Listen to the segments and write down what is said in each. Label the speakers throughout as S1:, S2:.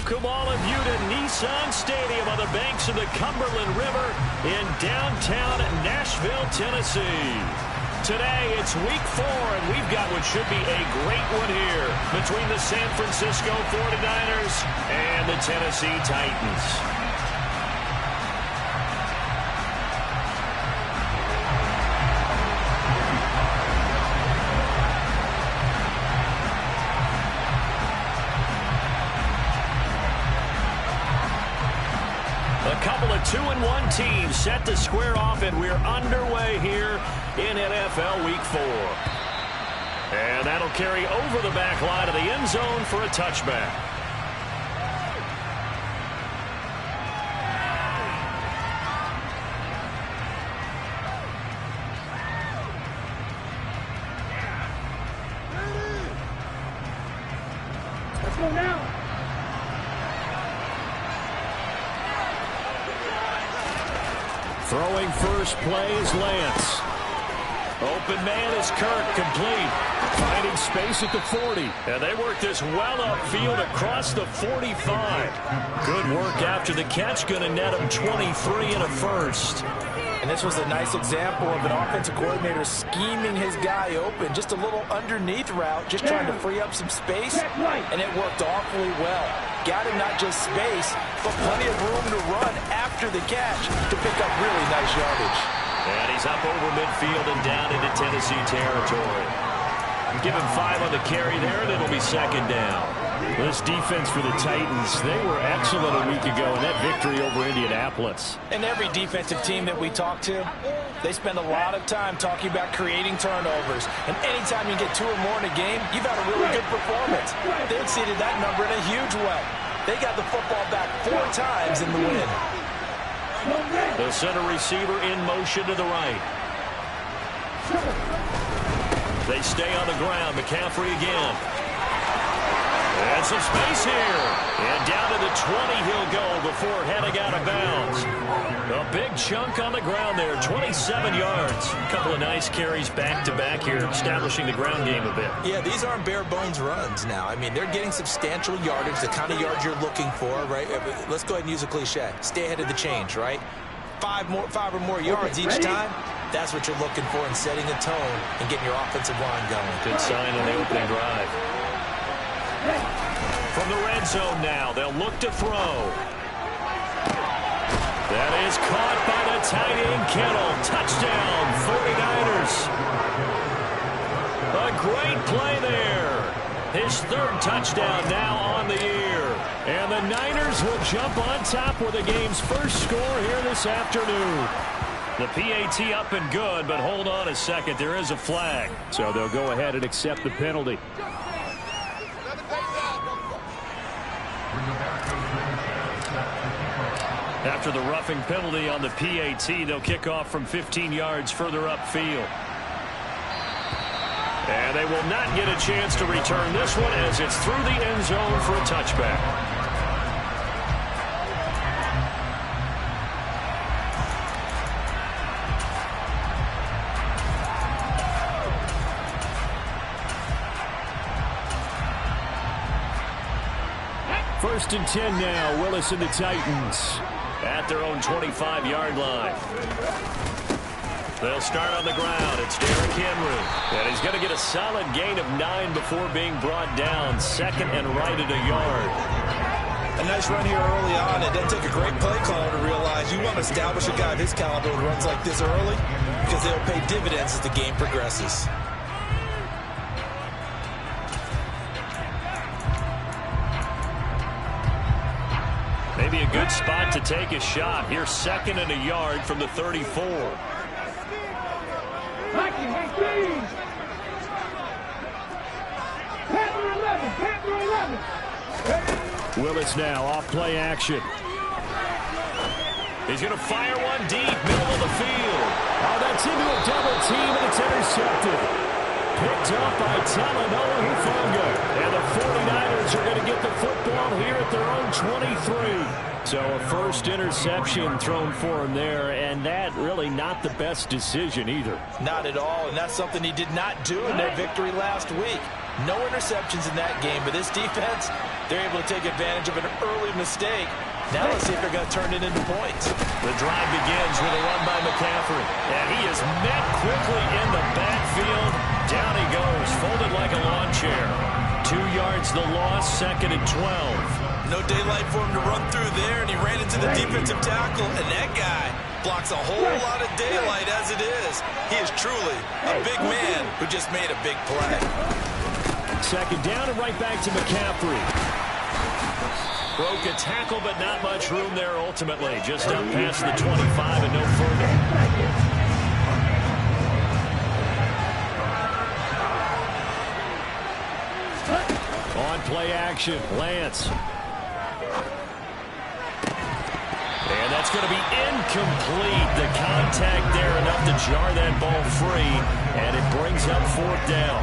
S1: Welcome all of you to Nissan Stadium on the banks of the Cumberland River in downtown Nashville, Tennessee. Today, it's week 4, and we've got what should be a great one here between the San Francisco 49ers and the Tennessee Titans. A couple of 2-1 teams set to square off, and we're underway here in NFL Week 4. And that'll carry over the back line of the end zone for a touchback.
S2: Let's go now.
S1: Throwing first play is Lance. Open man is Kirk, complete. Finding space at the 40. And they work this well upfield across the 45. Good work after the catch. Going to net him 23 and a first.
S3: And this was a nice example of an offensive coordinator scheming his guy open. Just a little underneath route, just trying to free up some space. And it worked awfully well. Got him not just space, but plenty of room to run after the catch to pick up really nice yardage.
S1: And he's up over midfield and down into Tennessee territory. Give him 5 on the carry there, and it'll be second down. This defense for the Titans, they were excellent a week ago in that victory over Indianapolis.
S3: And every defensive team that we talk to, they spend a lot of time talking about creating turnovers. And anytime you get 2 or more in a game, you've had a really good performance. They exceeded that number in a huge way. They got the football back 4 times in the win.
S1: The center receiver in motion to the right. They stay on the ground. McCaffrey again. And some space here. And down to the 20 he'll go before heading out of bounds. A big chunk on the ground there, 27 yards. A couple of nice carries back-to-back here, establishing the ground game a bit.
S4: Yeah, these aren't bare-bones runs now. I mean, they're getting substantial yardage, the kind of yards you're looking for, right? Let's go ahead and use a cliche. Stay ahead of the change, right? 5 or more yards each time. That's what you're looking for in setting a tone and getting your offensive line going.
S1: Good sign on the opening drive. From the red zone now, they'll look to throw. That is caught by the tight end, Kittle. Touchdown, 49ers. A great play there. His 3rd touchdown now on the year. And the Niners will jump on top with the game's first score here this afternoon. The PAT up and good, but hold on a second. There is a flag. So they'll go ahead and accept the penalty. After the roughing penalty on the PAT, they'll kick off from 15 yards further upfield. And they will not get a chance to return this one as it's through the end zone for a touchback. First and 10 now, Willis and the Titans at their own 25-yard line. They'll start on the ground. It's Derrick Henry. And he's going to get a solid gain of 9 before being brought down. Second and right at a yard.
S4: A nice run here early on. It doesn't take a great play caller to realize you want to establish a guy of his caliber who runs like this early because they'll pay dividends as the game progresses.
S1: Maybe a good spot to take a shot. Here's second and a yard from the 34. Willis now off play action. He's going to fire one deep, middle of the field. Oh, that's into a double team, and it's intercepted. Picked up by Talanoa Hufanga. And the 49ers are going to get the football here at their own 23. So a first interception thrown for him there, and that really not the best decision either.
S3: Not at all, and that's something he did not do in their victory last week. No interceptions in that game, but this defense, they're able to take advantage of an early mistake. Now let's see if they're going to turn it into points.
S1: The drive begins with a run by McCaffrey, and he is met quickly in the backfield. Down he goes, folded like a lawn chair. 2 yards the loss, 2nd and 12.
S4: No daylight for him to run through there, and he ran into the defensive tackle, and that guy blocks a whole lot of daylight as it is. He is truly a big man who just made a big play.
S1: 2nd down and right back to McCaffrey. Broke a tackle, but not much room there ultimately. Just up past the 25 and no further. On play action, Lance. And that's going to be incomplete. The contact there enough to jar that ball free, and it brings up 4th down.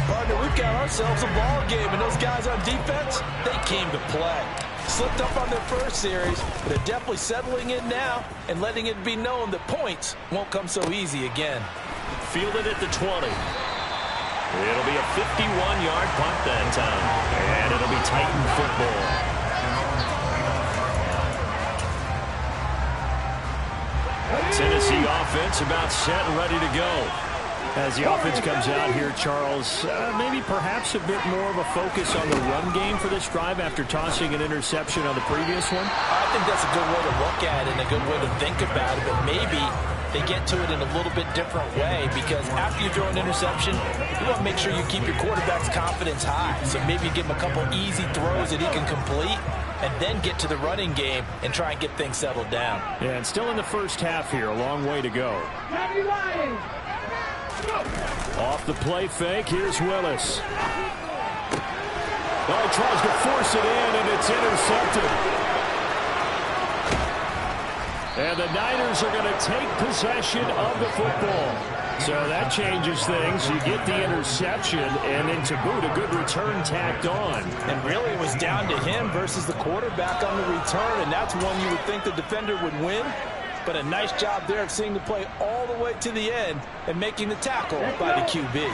S3: Partner, we've got ourselves a ball game, and those guys on defense, they came to play. Slipped up on their first series, but they're definitely settling in now and letting it be known that points won't come so easy again.
S1: Fielded at the 20. It'll be a 51-yard punt that time, and it'll be Titan football. Tennessee offense about set and ready to go. As the offense comes out here, Charles, maybe perhaps a bit more of a focus on the run game for this drive after tossing an interception on the previous one?
S3: I think that's a good way to look at it and a good way to think about it, but maybe they get to it in a little bit different way, because after you throw an interception, you want to make sure you keep your quarterback's confidence high. So maybe you give him a couple easy throws that he can complete, and then get to the running game and try and get things settled down.
S1: Yeah, and still in the first half here, a long way to go. Off the play fake, here's Willis. Oh, he tries to force it in, and it's intercepted. And the Niners are going to take possession of the football. So that changes things. You get the interception, and then to boot, a good return tacked on.
S3: And really, it was down to him versus the quarterback on the return, and that's one you would think the defender would win. But a nice job there of seeing the play all the way to the end and making the tackle by the QB.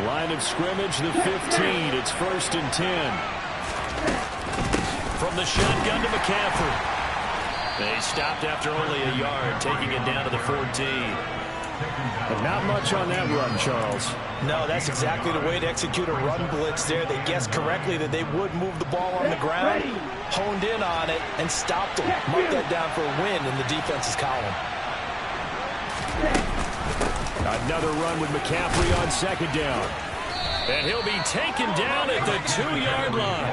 S1: Line of scrimmage, the 15. It's 1st and 10. From the shotgun to McCaffrey. They stopped after only a yard, taking it down to the 14.
S3: But not much on that run, Charles. No, that's exactly the way to execute a run blitz there. They guessed correctly that they would move the ball on the ground, honed in on it, and stopped them. Marked that down for a win in the defense's column.
S1: Another run with McCaffrey on 2nd down. And he'll be taken down at the 2-yard line.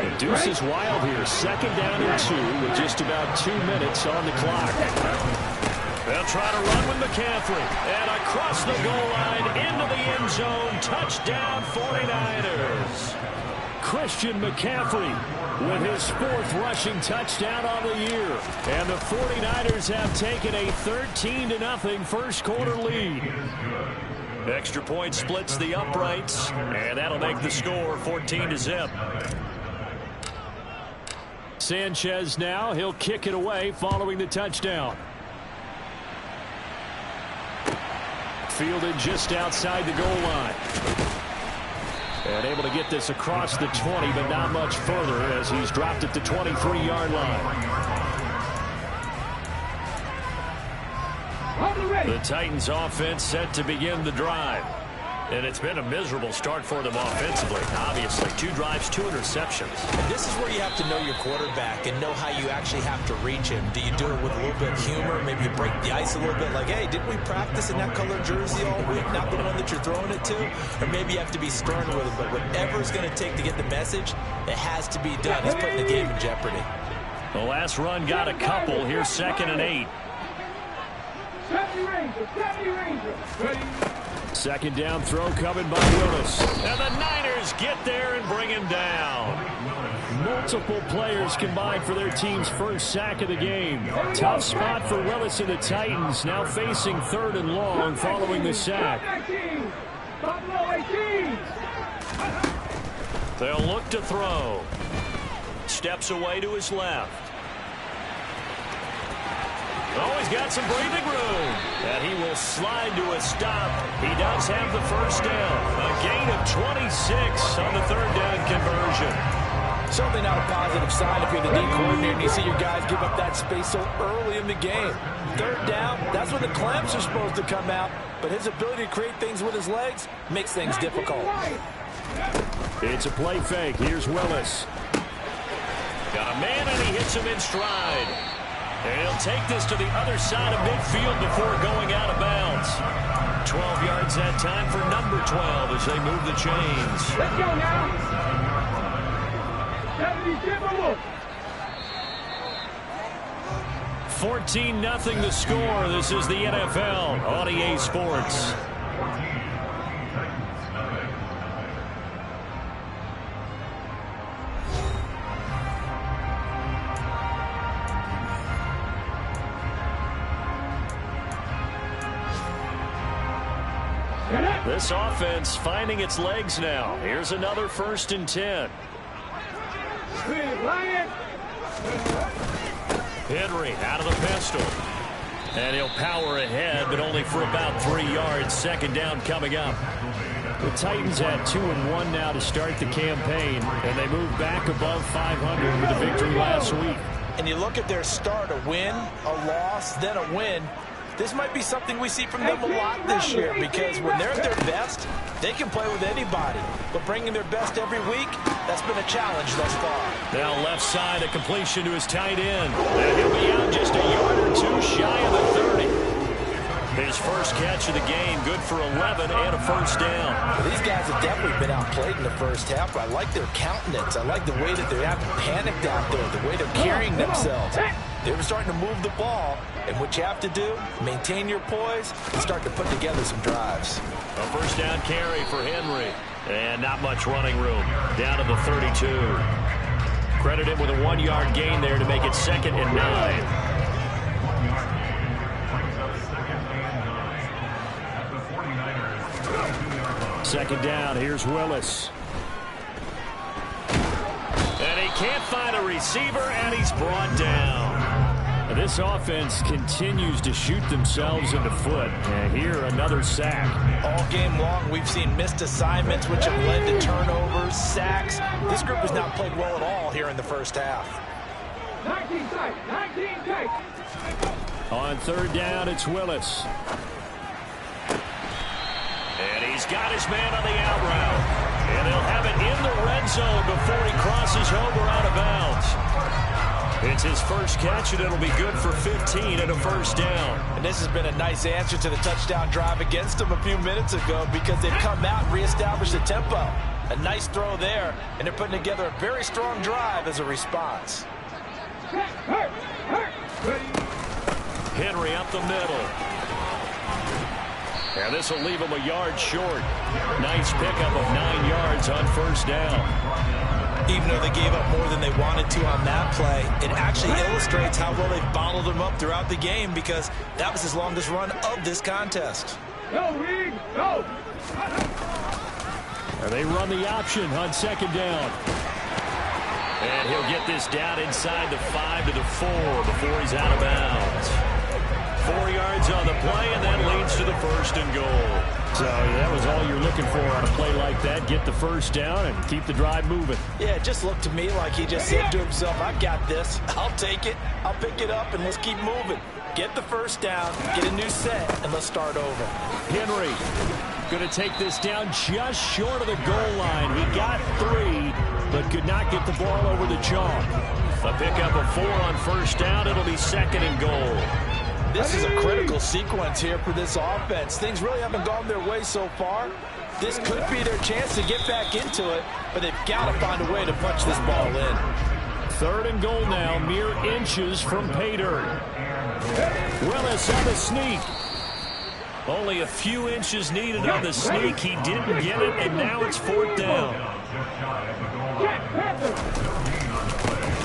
S1: The deuce is wild here. 2nd down and 2 with just about 2 minutes on the clock. They'll try to run with McCaffrey. And across the goal line into the end zone. Touchdown 49ers. Christian McCaffrey with his 4th rushing touchdown on the year. And the 49ers have taken a 13-0 first quarter lead. Extra point splits the uprights, and that'll make the score 14-0. Sanchez now, he'll kick it away following the touchdown. Fielded just outside the goal line. And able to get this across the 20, but not much further as he's dropped at the 23-yard line. The Titans offense set to begin the drive. And it's been a miserable start for them offensively. Obviously, 2 drives, 2 interceptions.
S4: And this is where you have to know your quarterback and know how you actually have to reach him. Do you do it with a little bit of humor? Maybe you break the ice a little bit like, hey, didn't we practice in that color jersey all week? Not the one that you're throwing it to? Or maybe you have to be stern with him. But whatever it's going to take to get the message, it has to be done. He's putting the game in jeopardy.
S1: The last run got a couple. Here's 2nd and 8. 2nd down throw coming by Willis. And the Niners get there and bring him down. Multiple players combined for their team's first sack of the game. Tough spot for Willis and the Titans, now facing 3rd and long following the sack. They'll look to throw. Steps away to his left. got some breathing room. And he will slide to a stop. He does have the first down. A gain of 26 on the third down conversion.
S3: Certainly not a positive sign if you're the D coordinator and you see your guys give up that space so early in the game. Third down, that's when the clamps are supposed to come out. But his ability to create things with his legs makes things difficult.
S1: It's a play fake. Here's Willis. Got a man, and he hits him in stride. And he'll take this to the other side of midfield before going out of bounds. 12 yards that time for number 12 as they move the chains.
S2: Let's go now.
S1: 14-0 the score. This is the NFL on EA Sports. This offense finding its legs now. Here's another 1st and 10. Henry out of the pistol. And he'll power ahead, but only for about 3 yards. Second down coming up. The Titans at 2-1 now to start the campaign, and they move back above 500 with a victory last week.
S3: And you look at their start, a win, a loss, then a win. This might be something we see from them a lot this year, because when they're at their best, they can play with anybody. But bringing their best every week, that's been a challenge thus far.
S1: Now left side, a completion to his tight end. And he'll be out just a yard or two shy of the 30. His first catch of the game, good for 11 and a first down.
S3: Well, these guys have definitely been outplayed in the first half, but I like their countenance. I like the way that they're acting panicked out there, the way they're carrying themselves. They're starting to move the ball, and what you have to do, maintain your poise and start to put together some drives.
S1: A first down carry for Henry, and not much running room. Down to the 32. Credit him with a 1-yard gain there to make it 2nd and 9. Second down, here's Willis. And he can't find a receiver, and he's brought down. This offense continues to shoot themselves in the foot. And here, another sack.
S3: All game long, we've seen missed assignments, which have led to turnovers, sacks. This group has not played well at all here in the first half.
S2: 19 tight.
S1: On third down, it's Willis. And he's got his man on the out route. And they'll have it in the red zone before he crosses over out of bounds. It's his first catch, and it'll be good for 15 and a first down.
S3: And this has been a nice answer to the touchdown drive against them a few minutes ago, because they've come out and reestablished the tempo. A nice throw there, and they're putting together a very strong drive as a response.
S1: Henry up the middle. And this will leave him a yard short. Nice pickup of 9 yards on first down.
S4: Even though they gave up more than they wanted to on that play, it actually illustrates how well they've bottled them up throughout the game, because that was his longest run of this contest.
S2: Go, Reed, go!
S1: And they run the option on second down. And he'll get this down inside the 5 to the 4 before he's out of bounds. 4 yards on the play, and that leads to the 1st and goal. So that was all you're looking for on a play like that. Get the first down and keep the drive moving.
S3: Yeah, it just looked to me like he just said to himself, I've got this. I'll take it. I'll pick it up, and let's keep moving. Get the first down, get a new set, and let's start over.
S1: Henry going to take this down just short of the goal line. He got 3, but could not get the ball over the chalk. A pickup of 4 on first down. It'll be 2nd and goal.
S3: This is a critical sequence here for this offense. Things really haven't gone their way so far. This could be their chance to get back into it, but they've got to find a way to punch this ball in.
S1: 3rd and goal now, mere inches from pay dirt. Willis on the sneak. Only a few inches needed on the sneak. He didn't get it, and now it's 4th down.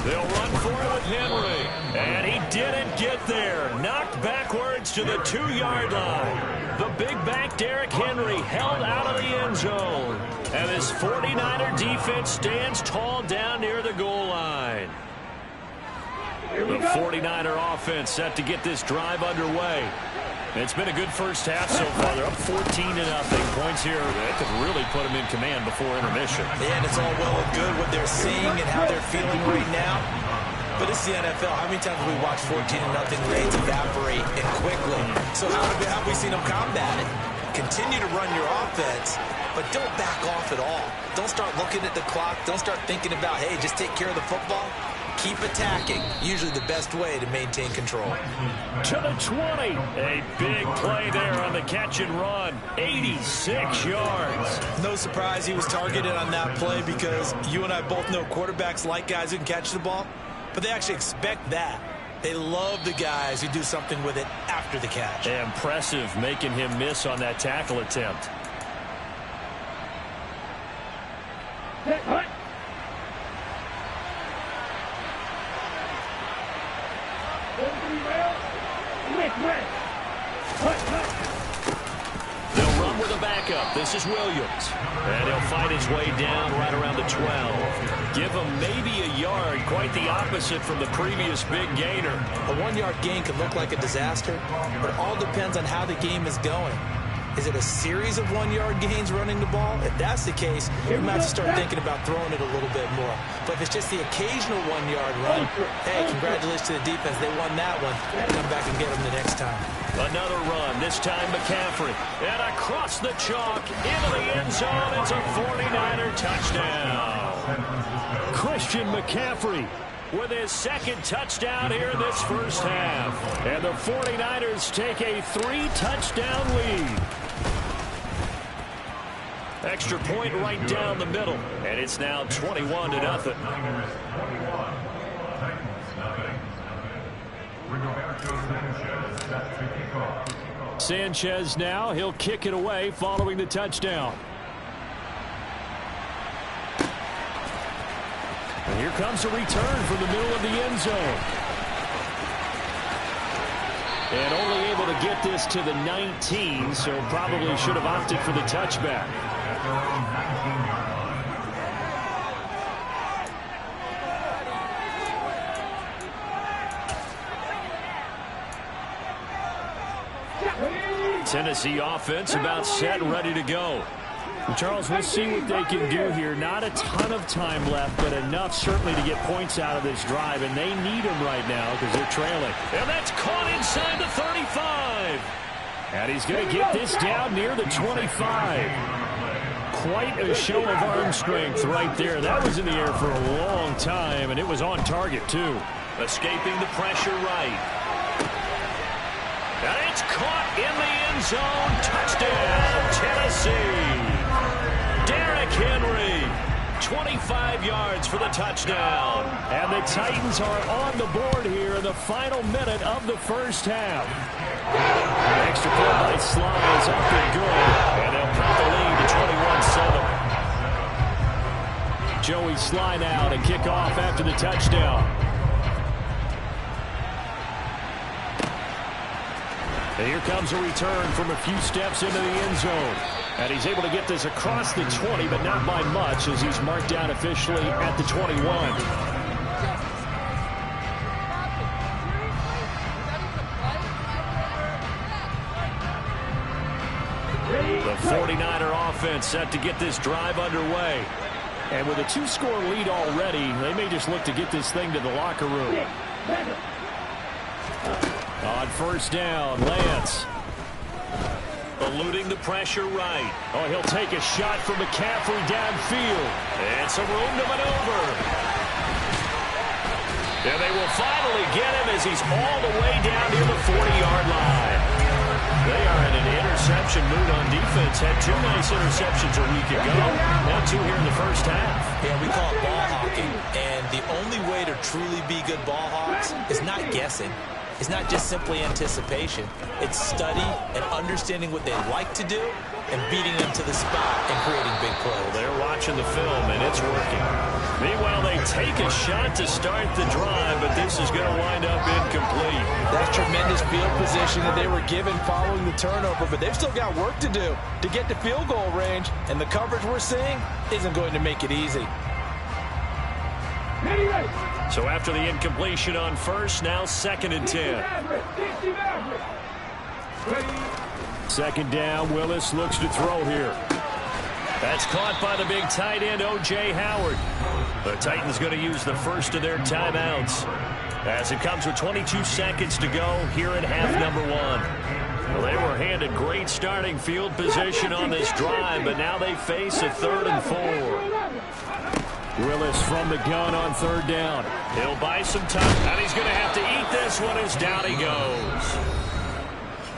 S1: They'll run for it with Henry. And he didn't get there. Knocked backwards to the 2-yard line. The big back Derrick Henry held out of the end zone. And this 49er defense stands tall down near the goal line. The 49er offense set to get this drive underway. It's been a good first half so far. They're up 14-0. Points here that could really put them in command before intermission.
S4: Yeah, and it's all well and good what they're seeing and how they're feeling right now. But it's the NFL. How many times have we watched 14-0 leads evaporate and quickly? So how have we seen them combat it? Continue to run your offense, but don't back off at all. Don't start looking at the clock. Don't start thinking about, hey, just take care of the football. Keep attacking. Usually the best way to maintain control.
S1: To the 20. A big play there on the catch and run. 86 yards.
S4: No surprise he was targeted on that play because you and I both know quarterbacks like guys who can catch the ball, but they actually expect that. They love the guys who do something with it after the catch.
S1: Impressive making him miss on that tackle attempt. They'll run with a backup. This is Williams. And he'll fight his way down right around the 12. Give him maybe a yard. Quite the opposite from the previous big gainer.
S4: A 1-yard gain can look like a disaster, but it all depends on how the game is going. Is it a series of 1-yard gains running the ball? If that's the case, you might have to start thinking about throwing it a little bit more. But if it's just the occasional 1-yard run, hey, congratulations to the defense. They won that one. Come back and get them the next time.
S1: Another run, this time McCaffrey. And across the chalk, into the end zone. It's a 49er touchdown. Christian McCaffrey with his second touchdown here in this first half. And the 49ers take a 3-touchdown lead. Extra point right down the middle. And it's now 21-0. Sanchez now, he'll kick it away following the touchdown. And here comes a return from the middle of the end zone. And only able to get this to the 19, so probably should have opted for the touchback. Tennessee offense about set and ready to go. Charles, we'll see what they can do here. Not a ton of time left, but enough certainly to get points out of this drive, and they need them right now because they're trailing. And that's caught inside the 35. And he's going to get this down near the 25. Quite a show of arm strength right there. That was in the air for a long time, and it was on target, too. Escaping the pressure right. And it's caught in the end zone. Touchdown, Tennessee. Derrick Henry, 25 yards for the touchdown. And the Titans are on the board here in the final minute of the first half. Extra point by Sly is up and good. And they'll cut the lead to 21-7. Joey Sly now to kick off after the touchdown. And here comes a return from a few steps into the end zone. And he's able to get this across the 20, but not by much as he's marked down officially at the 21. The 49er offense set to get this drive underway. And with a 2-score lead already, they may just look to get this thing to the locker room. On first down, Lance. Eluding the pressure right. Oh, he'll take a shot from McCaffrey downfield. And some room to maneuver. And they will finally get him as he's all the way down near the 40-yard line. They are in an interception mood on defense. Had 2 nice interceptions a week ago. Now 2 here in the first half.
S4: Yeah, we call it ball hawking. And the only way to truly be good ball hawks is not guessing. It's not just simply anticipation. It's study and understanding what they like to do and beating them to the spot and creating big plays.
S1: They're watching the film, and it's working. Meanwhile, they take a shot to start the drive, but this is going to wind up incomplete.
S3: That's tremendous field position that they were given following the turnover, but they've still got work to do to get to field goal range, and the coverage we're seeing isn't going to make it easy.
S2: Ready.
S1: So after the incompletion on first, now 2nd and 10. Second down, Willis looks to throw here. That's caught by the big tight end, O.J. Howard. The Titans going to use the first of their timeouts as it comes with 22 seconds to go here at half number 1. Well, they were handed great starting field position on this drive, but now they face a 3rd and 4. Willis from the gun on 3rd down. He'll buy some time, and he's going to have to eat this one as down he goes.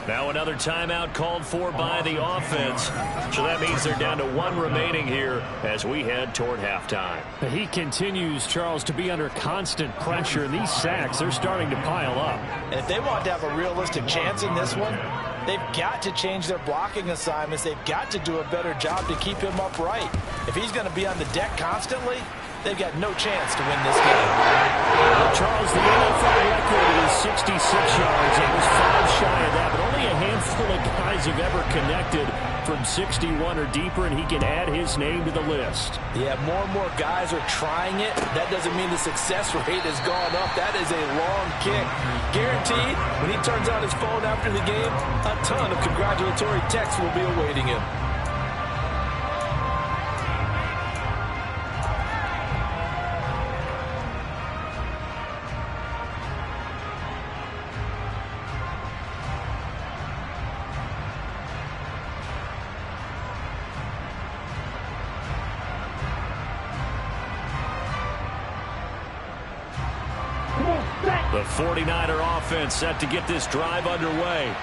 S1: Now another timeout called for by the offense. So that means they're down to 1 remaining here as we head toward halftime.
S5: He continues, Charles, to be under constant pressure. These sacks, they're starting to pile up.
S3: And if they want to have a realistic chance in this one, they've got to change their blocking assignments. They've got to do a better job to keep him upright. If he's going to be on the deck constantly, they've got no chance to win this game.
S5: Well, Charles, the NFL record is 66 yards. It was 5 shy of that, but only a handful of guys have ever connected from 61 or deeper, and he can add his name to the list.
S3: Yeah, more and more guys are trying it. That doesn't mean the success rate has gone up. That is a long kick. Guaranteed, when he turns on his phone after the game, a ton of congratulatory texts will be awaiting him.
S1: The 49er offense set to get this drive underway.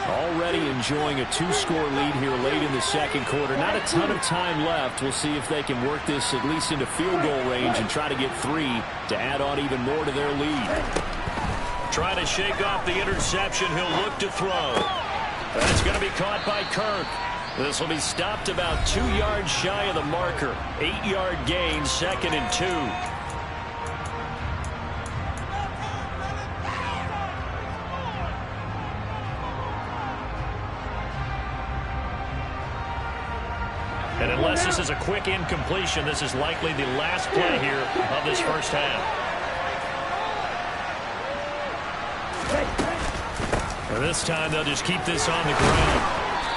S1: Already enjoying a 2-score lead here late in the 2nd quarter. Not a ton of time left. We'll see if they can work this at least into field goal range and try to get 3 to add on even more to their lead. Trying to shake off the interception. He'll look to throw. That's going to be caught by Kirk. This will be stopped about 2 yards shy of the marker. 8-yard gain, 2nd and 2. And unless this is a quick incompletion, this is likely the last play here of this first half. And this time they'll just keep this on the ground.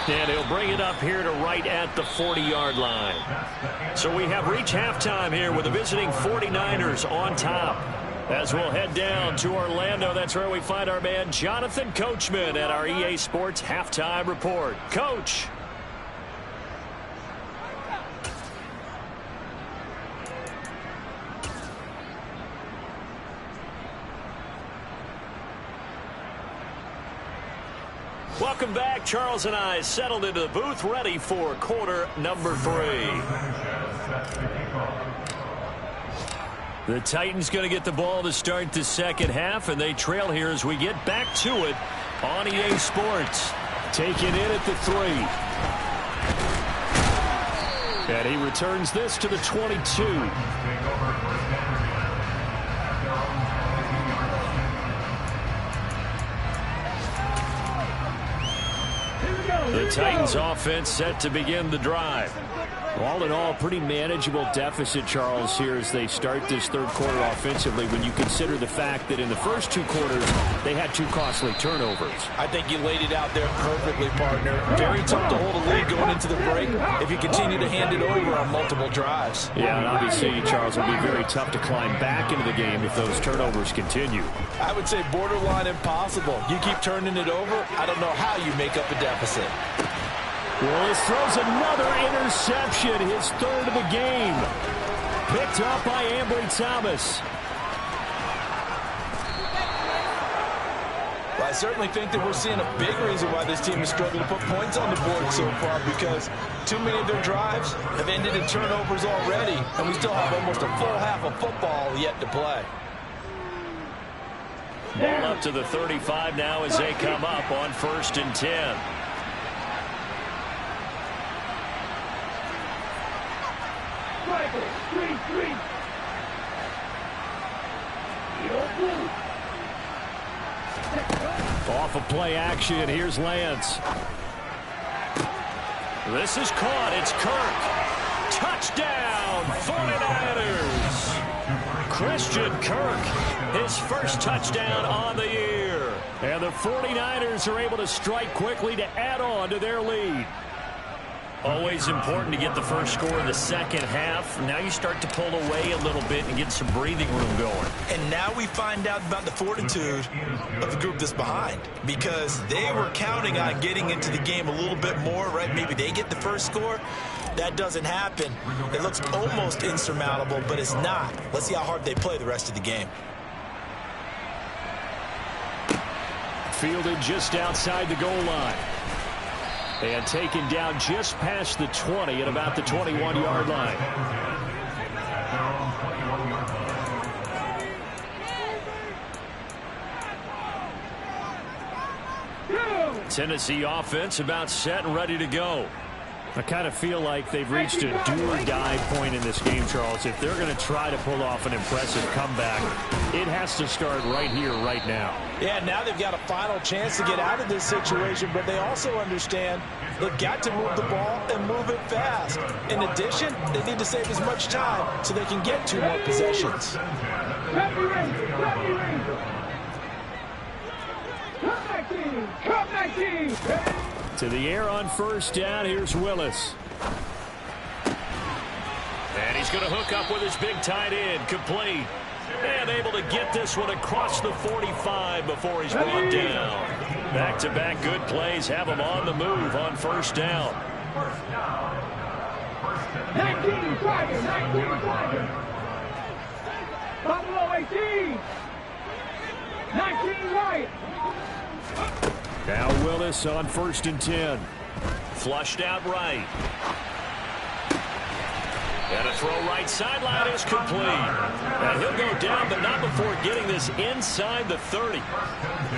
S1: And he'll bring it up here to right at the 40-yard line. So we have reached halftime here with the visiting 49ers on top. As we'll head down to Orlando, that's where we find our man Jonathan Coachman at our EA Sports Halftime Report. Coach. Welcome back. Charles and I settled into the booth, ready for quarter number 3. The Titans going to get the ball to start the 2nd half, and they trail here as we get back to it on EA Sports. Taken in at the 3. And he returns this to the 22. The Titans offense set to begin the drive. All in all, pretty manageable deficit, Charles, here as they start this 3rd quarter offensively when you consider the fact that in the first 2 quarters they had 2 costly turnovers.
S3: I think you laid it out there perfectly, partner. Very tough to hold a lead going into the break if you continue to hand it over on multiple drives.
S5: Yeah, and obviously, Charles, it will be very tough to climb back into the game if those turnovers continue.
S3: I would say borderline impossible. You keep turning it over, I don't know how you make up a deficit.
S5: Willis throws another interception, his 3rd of the game. Picked up by Ambry Thomas.
S3: Well, I certainly think that we're seeing a big reason why this team is struggling to put points on the board so far, because too many of their drives have ended in turnovers already, and we still have almost a full half of football yet to play.
S1: Ball up to the 35 now as they come up on 1st and 10. Off of play action, here's Lance. This is caught, it's Kirk. Touchdown, 49ers. Christian Kirk, his first touchdown on the year.
S5: And the 49ers are able to strike quickly to add on to their lead.
S1: Always important to get the first score in the second half. Now you start to pull away a little bit and get some breathing room going.
S4: And now we find out about the fortitude of the group that's behind, because they were counting on getting into the game a little bit more, right? Maybe they get the first score. That doesn't happen. It looks almost insurmountable, but it's not. Let's see how hard they play the rest of the game.
S5: Fielded just outside the goal line. And taken down just past the 20 at about the 21-yard line. Tennessee offense about set and ready to go. I kind of feel like they've reached a do-or-die point in this game, Charles. If they're going to try to pull off an impressive comeback, it has to start right here, right now.
S3: Yeah, now they've got a final chance to get out of this situation, but they also understand they've got to move the ball and move it fast. In addition, they need to save as much time so they can get 2 more possessions.
S2: Come back, team!
S5: To the air on first down, here's Willis.
S1: And he's going to hook up with his big tight end, complete. And able to get this one across the 45 before he's brought down. Back-to-back good plays have him on the move on first down.
S2: 19 flagging, 19 flagging. Buffalo 18. 19 right.
S5: Now Willis on first and 10.
S1: Flushed out right. And a throw right sideline is complete. And he'll go down, but not before getting this inside the 30.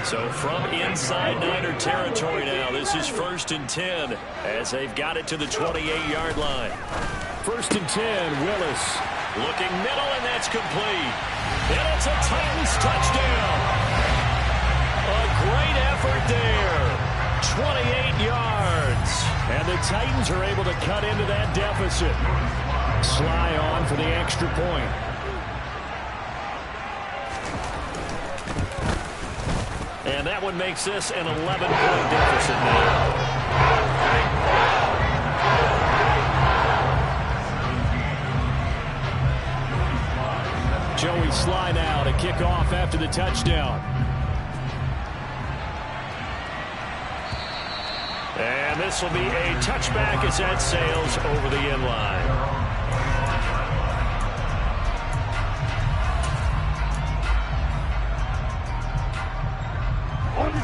S1: So from inside Niner territory now, this is first and 10 as they've got it to the 28-yard line.
S5: First and 10, Willis.
S1: Looking middle, and that's complete. And it's a Titans touchdown. A great effort there. 28 yards.
S5: And the Titans are able to cut into that deficit. Sly on for the extra point.
S1: And that one makes this an 11-point deficit now.
S5: Joey Sly now to kick off after the touchdown.
S1: And this will be a touchback as that sails over the end line.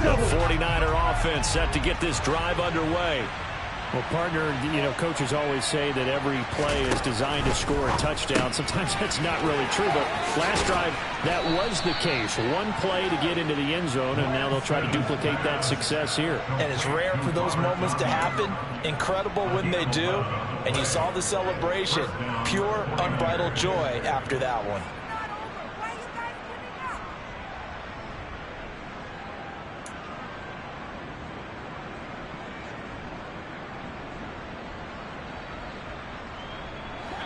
S1: The 49er offense set to get this drive underway.
S5: Well, partner, you know, coaches always say that every play is designed to score a touchdown. Sometimes that's not really true, but last drive, that was the case. One play to get into the end zone, and now they'll try to duplicate that success here.
S3: And it's rare for those moments to happen. Incredible when they do. And you saw the celebration. Pure, unbridled joy after that one.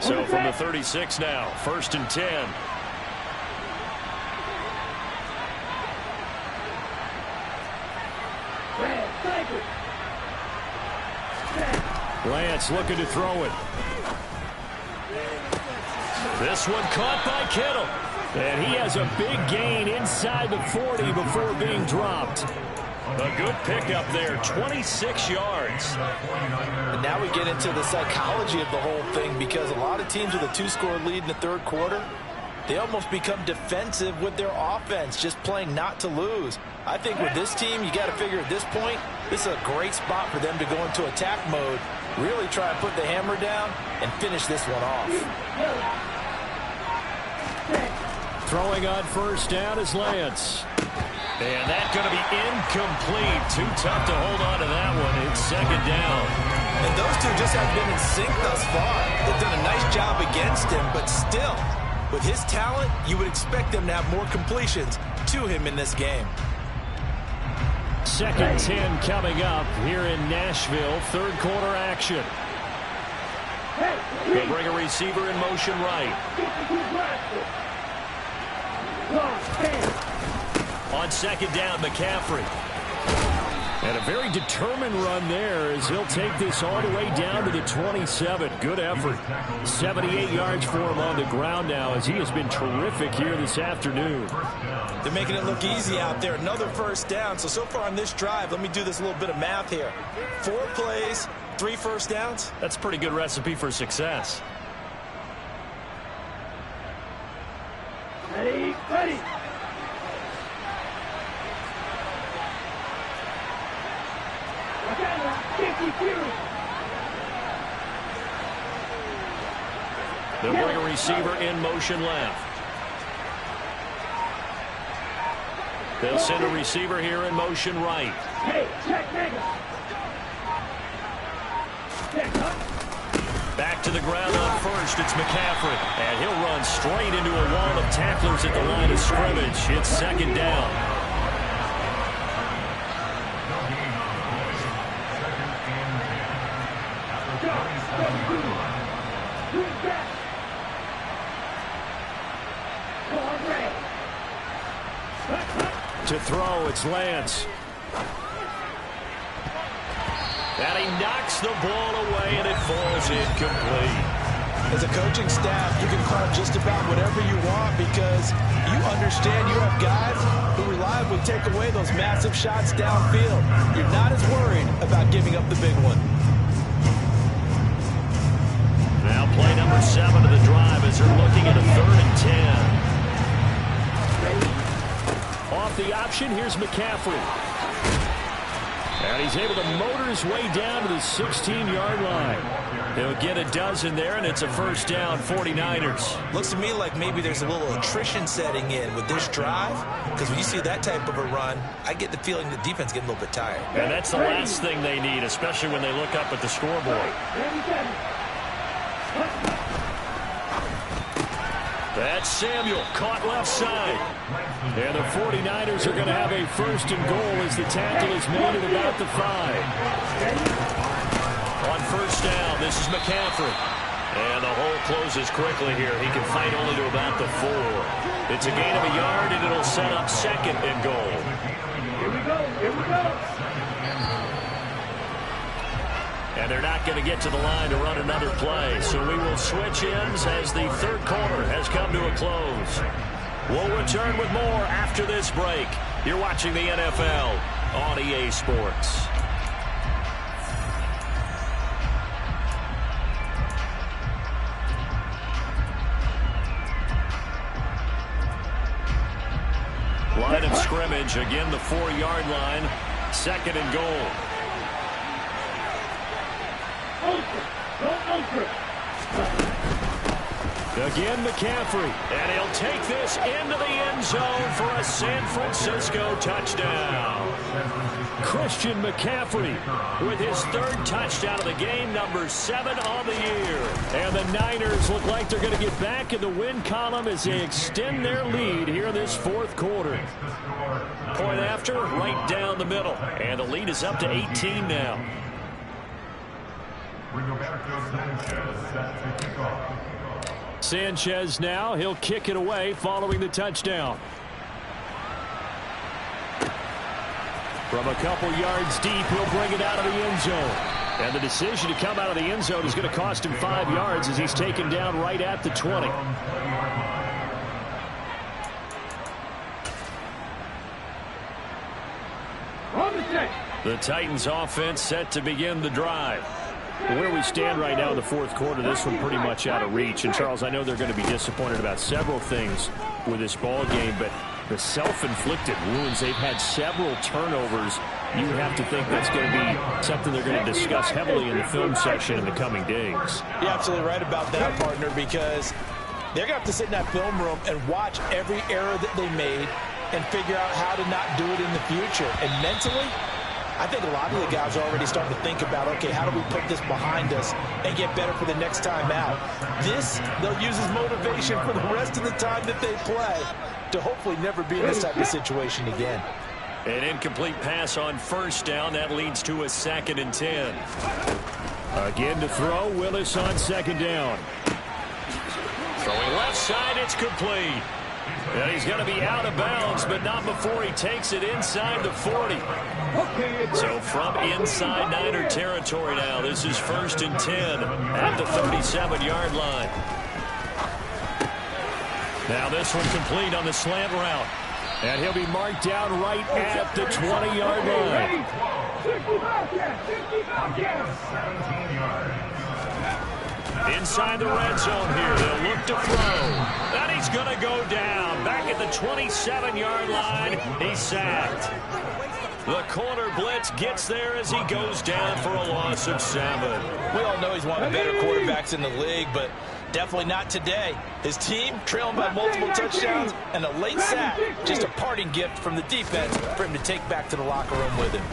S1: So from the 36 now, first and 10.
S5: Lance looking to throw it.
S1: This one caught by Kittle.
S5: And he has a big gain inside the 40 before being dropped.
S1: A good pickup there, 26 yards.
S3: And now we get into the psychology of the whole thing, because a lot of teams with a 2-score lead in the third quarter, they almost become defensive with their offense, just playing not to lose. I think with this team, you got to figure at this point, this is a great spot for them to go into attack mode, really try and put the hammer down and finish this one off.
S5: Throwing on first down is Lance.
S1: And that's going to be incomplete. Too tough to hold on to that one. It's second down.
S4: And those two just have been in sync thus far. They've done a nice job against him, but still, with his talent, you would expect them to have more completions to him in this game.
S5: Second 10 coming up here in Nashville. Third quarter action.
S1: They'll bring a receiver in motion right. On second down, McCaffrey.
S5: And a very determined run there as he'll take this all the way down to the 27. Good effort. 78 yards for him on the ground now as he has been terrific here this afternoon.
S3: They're making it look easy out there. Another first down. So far on this drive, let me do this little bit of math here. 4 plays, 3 first downs.
S1: That's a pretty good recipe for success.
S2: Ready.
S1: They'll bring a receiver in motion left. They'll send a receiver here in motion right.
S2: Hey, check nigga.
S1: Back to the ground on first. It's McCaffrey. And he'll run straight into a wall of tacklers at the line of scrimmage. It's second down. To throw, it's Lance. And he knocks the ball away, and it falls incomplete.
S3: As a coaching staff, you can call just about whatever you want because you understand you have guys who reliably take away those massive shots downfield. You're not as worried about giving up the big one.
S1: Now play number 7 of the drive as they're looking at a 3rd and 10. Off the option, here's McCaffrey. And he's able to motor his way down to the 16-yard line. He'll get a dozen there, and it's a first down, 49ers.
S3: Looks to me like maybe there's a little attrition setting in with this drive, because when you see that type of a run, I get the feeling the defense getting a little bit tired.
S1: And that's the last thing they need, especially when they look up at the scoreboard. That's Samuel, caught left side. And the 49ers are going to have a first and goal as the tackle is made at about the 5. On first down, this is McCaffrey. And the hole closes quickly here. He can fight only to about the 4. It's a gain of a yard, and it'll set up second and goal.
S2: Here we go.
S1: And they're not going to get to the line to run another play. So we will switch ends as the third quarter has come to a close. We'll return with more after this break. You're watching the NFL on EA Sports. Line of scrimmage, again the 4-yard line. Second and goal. Again, McCaffrey. And he'll take this into the end zone for a San Francisco touchdown. Christian McCaffrey with his 3rd touchdown of the game, number 7 on the year. And the Niners look like they're going to get back in the win column as they extend their lead here in this 4th quarter. Point after, right down the middle. And the lead is up to 18 now. Sanchez now, he'll kick it away following the touchdown. From a couple yards deep, he'll bring it out of the end zone. And the decision to come out of the end zone is going to cost him 5 yards as he's taken down right at the 20. The Titans offense set to begin the drive. Where we stand right now in the 4th quarter, this one pretty much out of reach. And, Charles, I know they're going to be disappointed about several things with this ball game, but the self-inflicted wounds, they've had several turnovers. You have to think that's going to be something they're going to discuss heavily in the film section in the coming days.
S3: You're absolutely right about that, partner, because they're going to have to sit in that film room and watch every error that they made and figure out how to not do it in the future. And mentally, I think a lot of the guys are already starting to think about, okay, how do we put this behind us and get better for the next time out? This, they'll use as motivation for the rest of the time that they play to hopefully never be in this type of situation again.
S1: An incomplete pass on first down. That leads to a 2nd and 10.
S5: Again to throw, Willis on second down.
S1: Throwing left side, it's complete. And he's going to be out of bounds, but not before he takes it inside the 40. So from inside Niner territory now, this is 1st and 10 at the 37-yard line. Now this one complete on the slant route. And he'll be marked down right at the 20-yard line.
S2: 17 yards.
S1: Inside the red zone here, they'll look to throw. And he's going to go down. Back at the 27-yard line, he's sacked. The corner blitz gets there as he goes down for a loss of 7.
S3: We all know he's one of the better quarterbacks in the league, but definitely not today. His team trailing by multiple touchdowns and a late sack. Just a parting gift from the defense for him to take back to the locker room with him.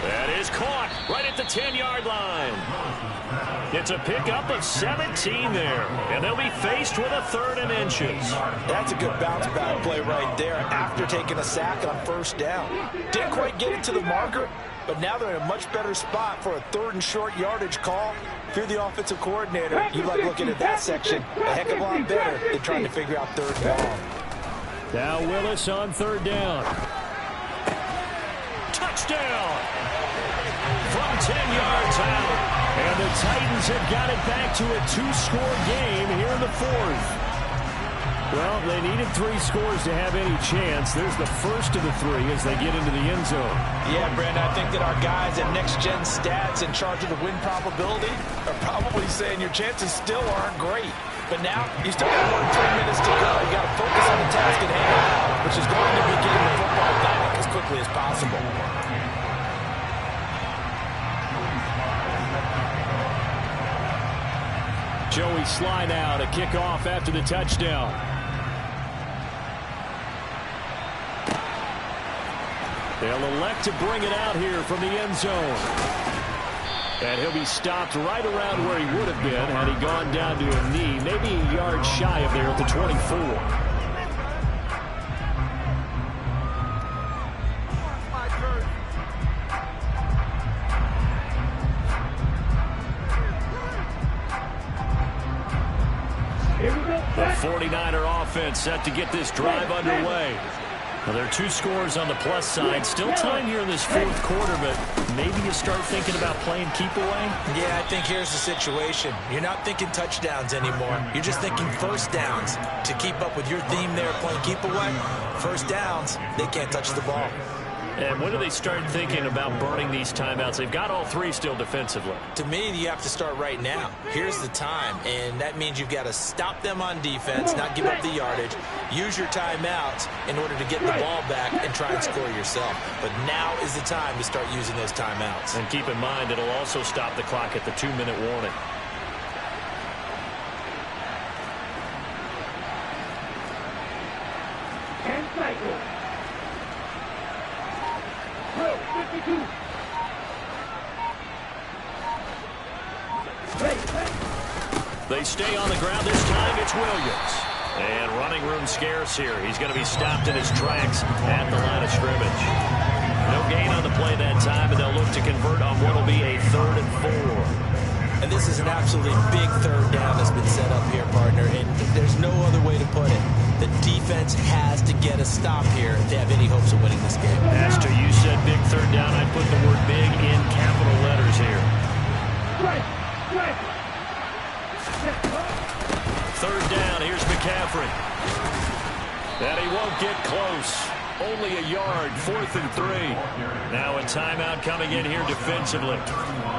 S1: That is caught right at the 10-yard line. It's a pickup of 17 there, and they'll be faced with a 3rd and inches.
S3: That's a good bounce back play right there after taking a sack on 1st down. Didn't quite get it to the marker, but now they're in a much better spot for a 3rd and short yardage call. If you're the offensive coordinator, you like looking at that section a heck of a lot better than trying to figure out 3rd down.
S5: Now Willis on 3rd down.
S1: Touchdown! From 10 yards out.
S5: And the Titans have got it back to a 2-score game here in the 4th. Well, they needed 3 scores to have any chance. There's the first of the 3 as they get into the end zone.
S3: Yeah, Brandon, I think that our guys at Next Gen Stats in charge of the win probability are probably saying your chances still aren't great. But now, you still got more than 3 minutes to go. You got to focus on the task at hand, which is going to be getting the football back as quickly as possible.
S5: Joey Sly now to kick off after the touchdown. They'll elect to bring it out here from the end zone. And he'll be stopped right around where he would have been had he gone down to a knee, maybe a yard shy of there at the 24. The 49er offense set to get this drive underway. Well, there are 2 scores on the plus side. Still time here in this 4th quarter, but maybe you start thinking about playing keep away?
S4: Yeah, I think here's the situation. You're not thinking touchdowns anymore. You're just thinking 1st downs. To keep up with your theme there, playing keep away, 1st downs, they can't touch the ball.
S1: And when do they start thinking about burning these timeouts? They've got all 3 still defensively.
S4: To me, you have to start right now. Here's the time, and that means you've got to stop them on defense, not give up the yardage, use your timeouts in order to get the ball back and try and score yourself. But now is the time to start using those timeouts.
S1: And keep in mind, it'll also stop the clock at the 2-minute warning. They stay on the ground this time. It's Williams. And running room scarce here. He's going to be stopped in his tracks at the line of scrimmage. No gain on the play that time, and they'll look to convert on what will be a 3rd and 4.
S4: And this is an absolutely big 3rd down that's been set up here, partner, and there's no other way to put it. The defense has to get a stop here to have any hopes of winning this game.
S1: Pastor, you said big 3rd down. I put the word big in capital letters here. 3rd down, here's McCaffrey. And he won't get close. Only a yard, 4th and 3. Now a timeout coming in here defensively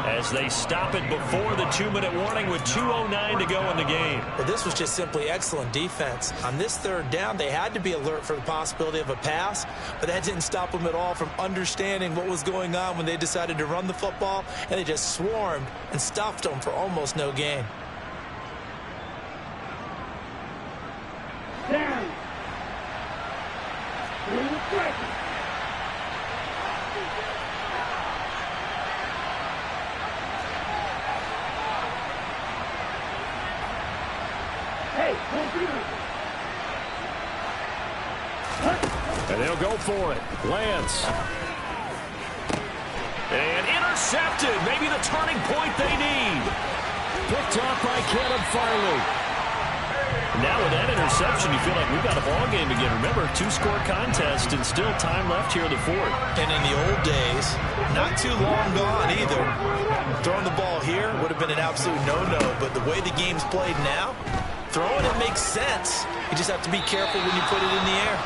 S1: as they stop it before the 2-minute warning with 2:09 to go in the game.
S4: But this was just simply excellent defense. On this 3rd down, they had to be alert for the possibility of a pass, but that didn't stop them at all from understanding what was going on when they decided to run the football, and they just swarmed and stuffed them for almost no gain.
S2: Down.
S5: And they'll go for it. Lance.
S1: And intercepted. Maybe the turning point they need.
S5: Picked off by Caleb Farley. Now with that interception, you feel like we've got a ball game again. Remember, 2-score contest and still time left here in the fourth.
S4: And in the old days, not too long gone either, throwing the ball here would have been an absolute no-no. But the way the game's played now, throwing it makes sense. You just have to be careful when you put it in the air.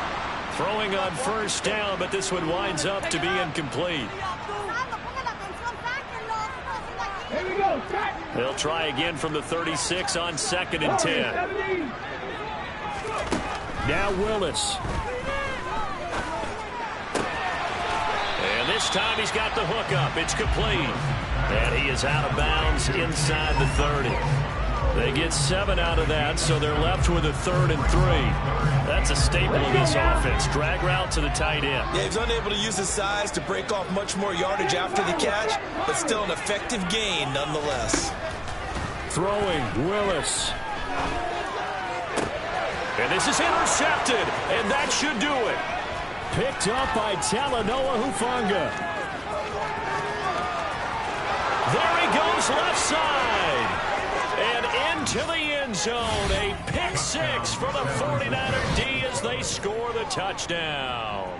S5: Throwing on first down, but this one winds up to be incomplete. They'll try again from the 36 on 2nd and 10. Now Willis. And this time he's got the hook up. It's complete. And he is out of bounds inside the 30. They get 7 out of that, so they're left with a 3rd and 3. That's a staple of this offense. Drag route to the tight end.
S4: Yeah, he's unable to use his size to break off much more yardage after the catch, but still an effective gain nonetheless.
S5: Throwing, Willis. And this is intercepted, and that should do it. Picked up by Talanoa Hufanga. There he goes left side. And into the end zone, a pick 6 for the 49er D as they score the touchdown.